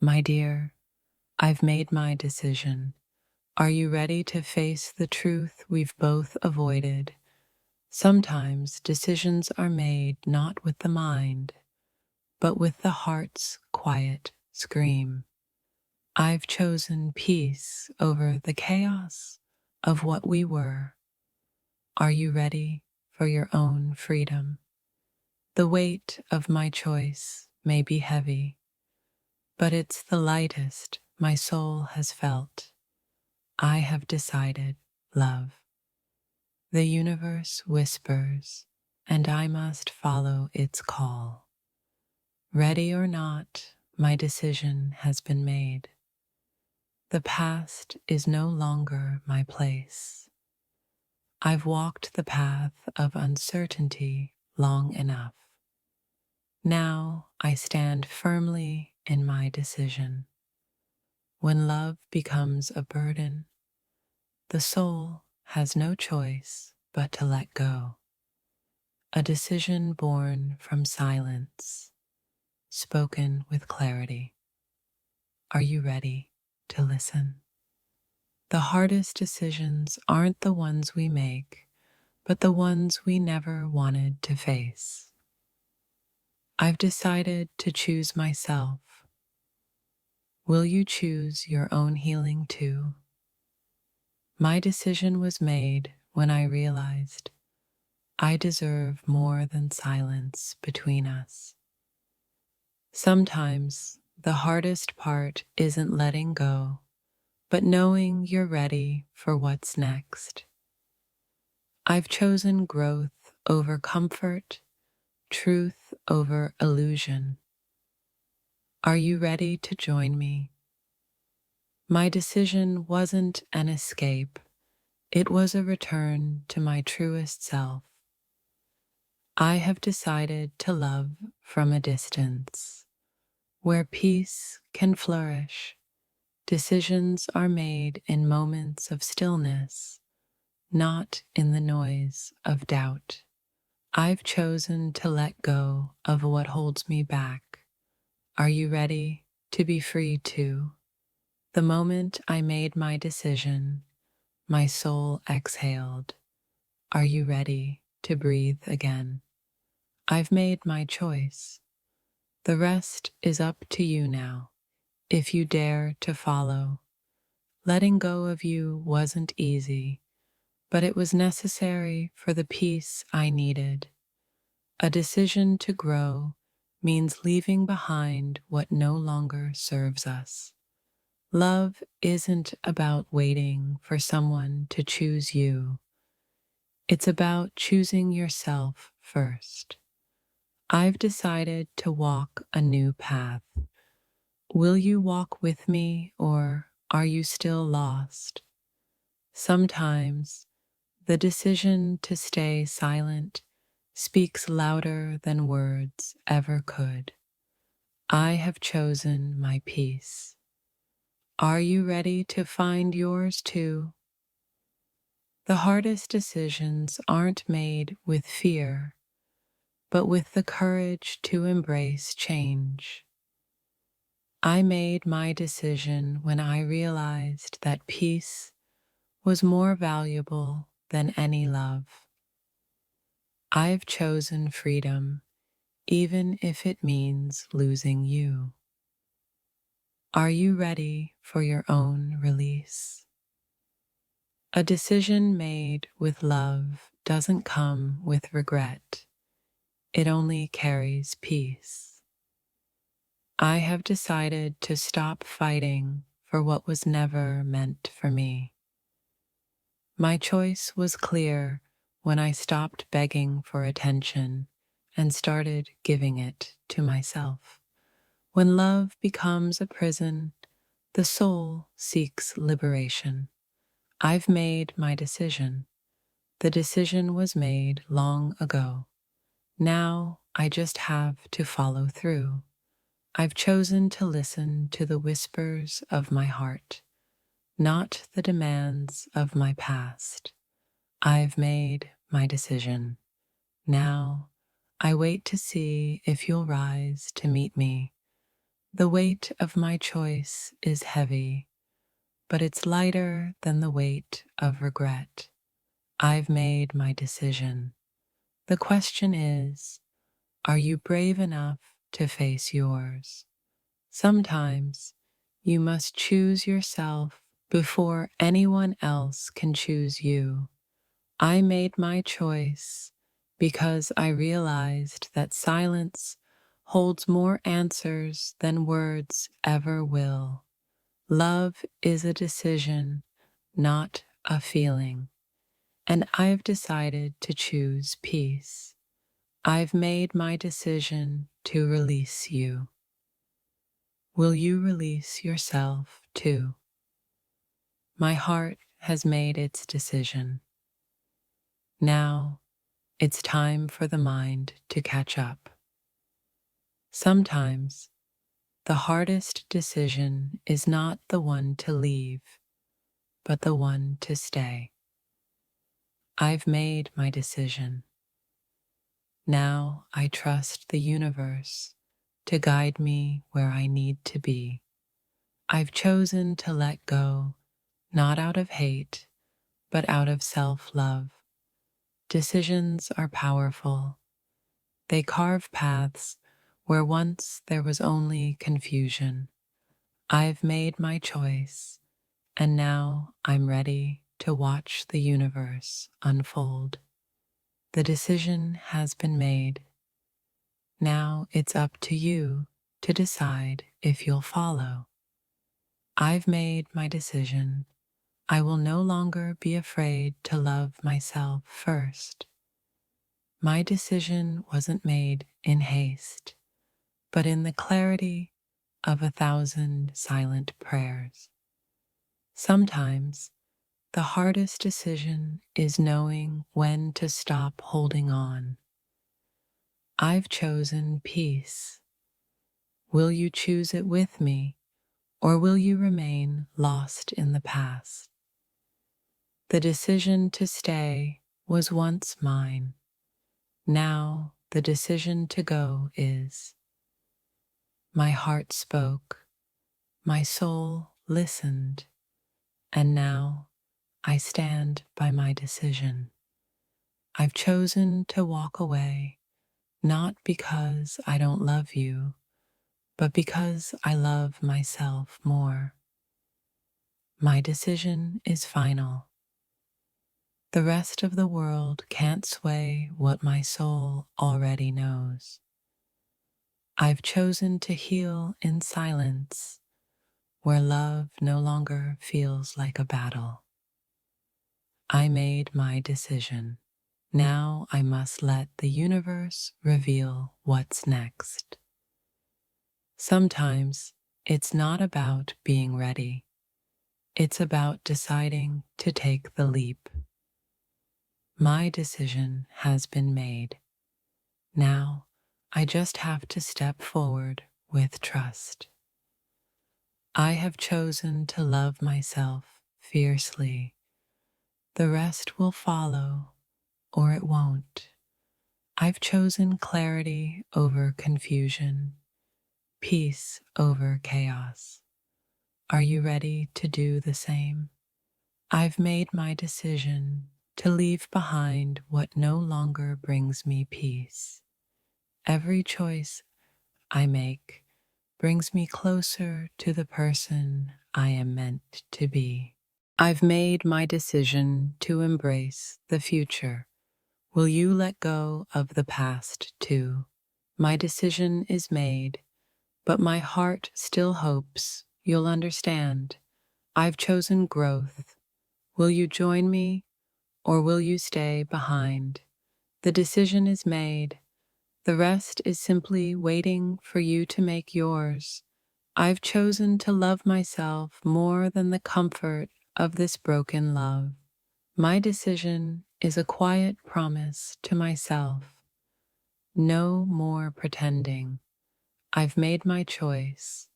My dear, I've made my decision. Are you ready to face the truth we've both avoided? Sometimes decisions are made not with the mind, but with the heart's quiet scream. I've chosen peace over the chaos of what we were. Are you ready for your own freedom? The weight of my choice may be heavy, but it's the lightest my soul has felt. I have decided love. The universe whispers, and I must follow its call. Ready or not, my decision has been made. The past is no longer my place. I've walked the path of uncertainty long enough. Now I stand firmly in my decision. When love becomes a burden, the soul has no choice but to let go. A decision born from silence, spoken with clarity. Are you ready to listen? The hardest decisions aren't the ones we make, but the ones we never wanted to face. I've decided to choose myself. Will you choose your own healing too? My decision was made when I realized I deserve more than silence between us. Sometimes the hardest part isn't letting go, but knowing you're ready for what's next. I've chosen growth over comfort, truth over illusion. Are you ready to join me? My decision wasn't an escape, it was a return to my truest self. I have decided to love from a distance, where peace can flourish. Decisions are made in moments of stillness, not in the noise of doubt. I've chosen to let go of what holds me back. Are you ready to be free too? The moment I made my decision, my soul exhaled. Are you ready to breathe again? I've made my choice. The rest is up to you now, if you dare to follow. Letting go of you wasn't easy, but it was necessary for the peace I needed. A decision to grow means leaving behind what no longer serves us. Love isn't about waiting for someone to choose you. It's about choosing yourself first. I've decided to walk a new path. Will you walk with me, or are you still lost? Sometimes the decision to stay silent speaks louder than words ever could. I have chosen my peace. Are you ready to find yours too? The hardest decisions aren't made with fear, but with the courage to embrace change. I made my decision when I realized that peace was more valuable than any love. I've chosen freedom, even if it means losing you. Are you ready for your own release? A decision made with love doesn't come with regret. It only carries peace. I have decided to stop fighting for what was never meant for me. My choice was clear when I stopped begging for attention and started giving it to myself. When love becomes a prison, the soul seeks liberation. I've made my decision. The decision was made long ago. Now I just have to follow through. I've chosen to listen to the whispers of my heart, not the demands of my past. I've made my decision. Now I wait to see if you'll rise to meet me. The weight of my choice is heavy, but it's lighter than the weight of regret. I've made my decision. The question is, are you brave enough to face yours? Sometimes you must choose yourself before anyone else can choose you. I made my choice because I realized that silence holds more answers than words ever will. Love is a decision, not a feeling, and I've decided to choose peace. I've made my decision to release you. Will you release yourself too? My heart has made its decision. Now it's time for the mind to catch up. Sometimes the hardest decision is not the one to leave, but the one to stay. I've made my decision. Now I trust the universe to guide me where I need to be. I've chosen to let go, not out of hate, but out of self-love. Decisions are powerful. They carve paths where once there was only confusion. I've made my choice, and now I'm ready to watch the universe unfold. The decision has been made. Now it's up to you to decide if you'll follow. I've made my decision. I will no longer be afraid to love myself first. My decision wasn't made in haste, but in the clarity of 1,000 silent prayers. Sometimes the hardest decision is knowing when to stop holding on. I've chosen peace. Will you choose it with me, or will you remain lost in the past? The decision to stay was once mine. Now the decision to go is. My heart spoke, my soul listened, and now I stand by my decision. I've chosen to walk away, not because I don't love you, but because I love myself more. My decision is final. The rest of the world can't sway what my soul already knows. I've chosen to heal in silence, where love no longer feels like a battle. I made my decision. Now I must let the universe reveal what's next. Sometimes it's not about being ready. It's about deciding to take the leap. My decision has been made. Now I just have to step forward with trust. I have chosen to love myself fiercely. The rest will follow, or it won't. I've chosen clarity over confusion, peace over chaos. Are you ready to do the same? I've made my decision to leave behind what no longer brings me peace. Every choice I make brings me closer to the person I am meant to be. I've made my decision to embrace the future. Will you let go of the past too? My decision is made, but my heart still hopes you'll understand. I've chosen growth. Will you join me, or will you stay behind? The decision is made. The rest is simply waiting for you to make yours. I've chosen to love myself more than the comfort of this broken love. My decision is a quiet promise to myself. No more pretending. I've made my choice.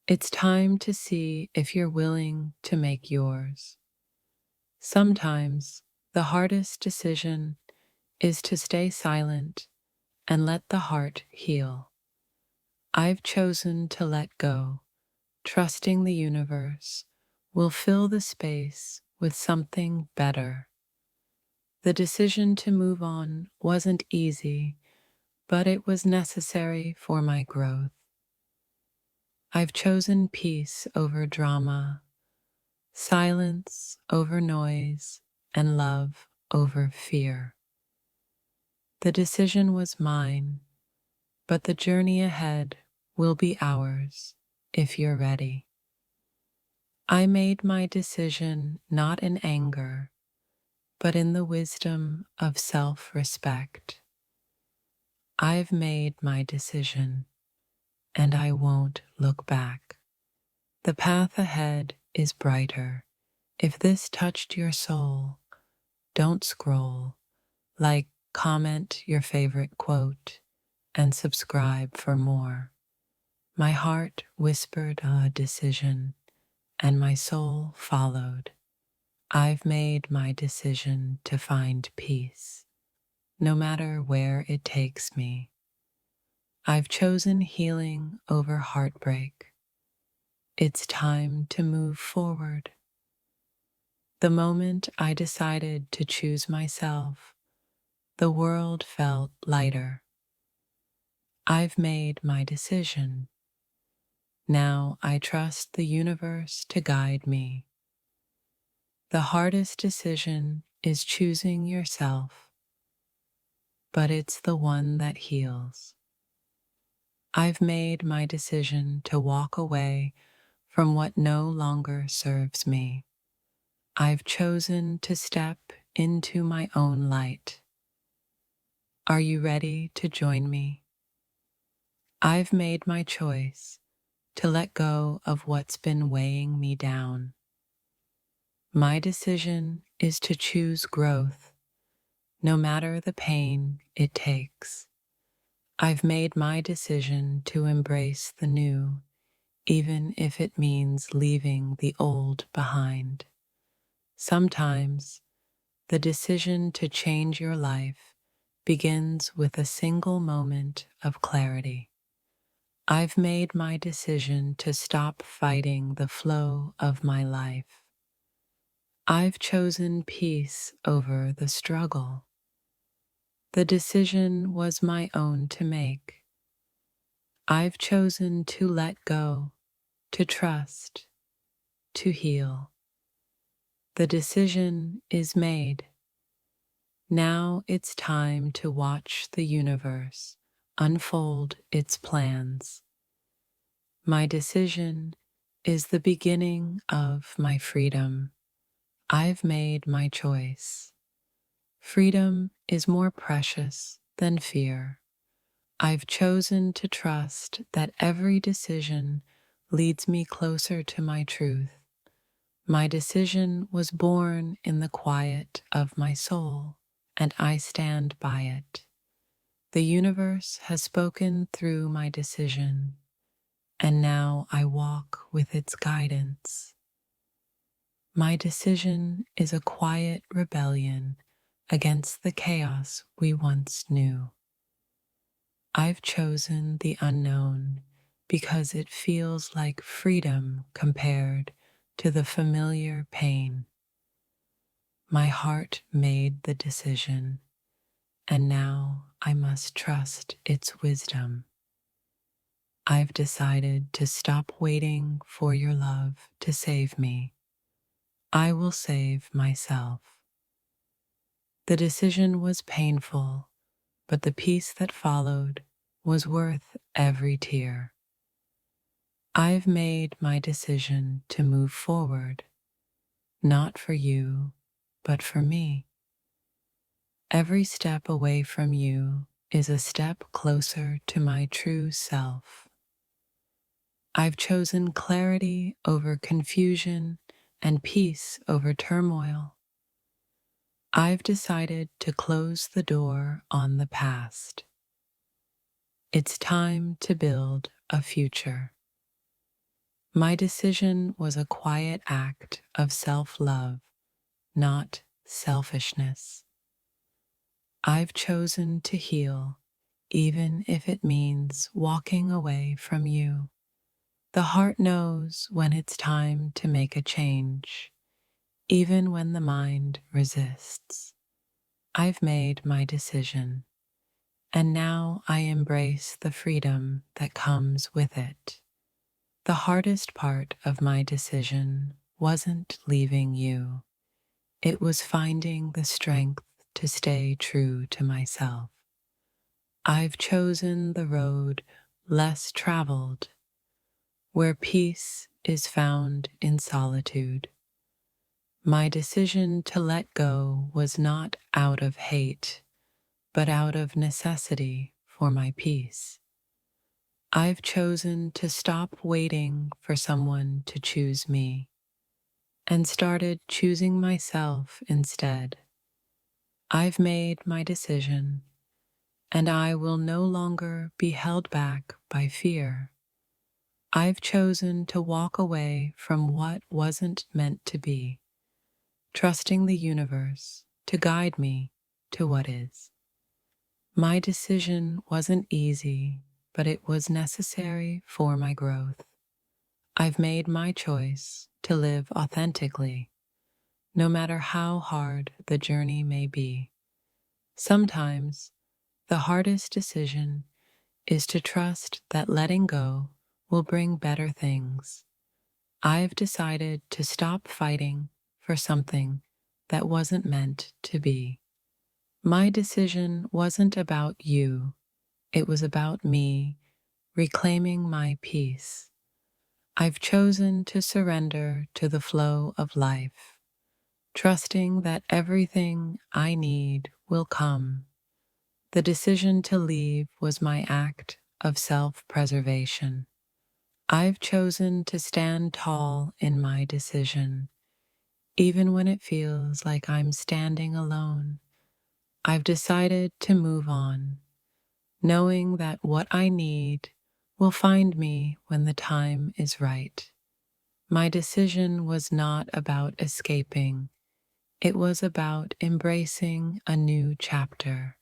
It's time to see if you're willing to make yours. Sometimes the hardest decision is to stay silent and let the heart heal. I've chosen to let go, trusting the universe will fill the space with something better. The decision to move on wasn't easy, but it was necessary for my growth. I've chosen peace over drama, silence over noise, and love over fear. The decision was mine, but the journey ahead will be ours if you're ready. I made my decision not in anger, but in the wisdom of self-respect. I've made my decision, and I won't look back. The path ahead is brighter. If this touched your soul, don't scroll. Like, comment your favorite quote, and subscribe for more. My heart whispered a decision, and my soul followed. I've made my decision to find peace, no matter where it takes me. I've chosen healing over heartbreak. It's time to move forward. The moment I decided to choose myself, the world felt lighter. I've made my decision. Now I trust the universe to guide me. The hardest decision is choosing yourself, but it's the one that heals. I've made my decision to walk away from what no longer serves me. I've chosen to step into my own light. Are you ready to join me? I've made my choice to let go of what's been weighing me down. My decision is to choose growth, no matter the pain it takes. I've made my decision to embrace the new, even if it means leaving the old behind. Sometimes, the decision to change your life begins with a single moment of clarity. I've made my decision to stop fighting the flow of my life. I've chosen peace over the struggle. The decision was my own to make. I've chosen to let go, to trust, to heal. The decision is made. Now it's time to watch the universe unfold its plans. My decision is the beginning of my freedom. I've made my choice. Freedom is more precious than fear. I've chosen to trust that every decision leads me closer to my truth. My decision was born in the quiet of my soul, and I stand by it. The universe has spoken through my decision, and now I walk with its guidance. My decision is a quiet rebellion against the chaos we once knew. I've chosen the unknown because it feels like freedom compared to the familiar pain. My heart made the decision, and now I must trust its wisdom. I've decided to stop waiting for your love to save me. I will save myself. The decision was painful, but the peace that followed was worth every tear. I've made my decision to move forward, not for you, but for me. Every step away from you is a step closer to my true self. I've chosen clarity over confusion and peace over turmoil. I've decided to close the door on the past. It's time to build a future. My decision was a quiet act of self-love, not selfishness. I've chosen to heal, even if it means walking away from you. The heart knows when it's time to make a change, even when the mind resists. I've made my decision, and now I embrace the freedom that comes with it. The hardest part of my decision wasn't leaving you, it was finding the strength to stay true to myself. I've chosen the road less traveled, where peace is found in solitude. My decision to let go was not out of hate, but out of necessity for my peace. I've chosen to stop waiting for someone to choose me and started choosing myself instead. I've made my decision, and I will no longer be held back by fear. I've chosen to walk away from what wasn't meant to be, trusting the universe to guide me to what is. My decision wasn't easy, but it was necessary for my growth. I've made my choice to live authentically, no matter how hard the journey may be. Sometimes the hardest decision is to trust that letting go will bring better things. I've decided to stop fighting for something that wasn't meant to be. My decision wasn't about you, it was about me reclaiming my peace. I've chosen to surrender to the flow of life, trusting that everything I need will come. The decision to leave was my act of self-preservation. I've chosen to stand tall in my decision, even when it feels like I'm standing alone. I've decided to move on, knowing that what I need will find me when the time is right. My decision was not about escaping, it was about embracing a new chapter.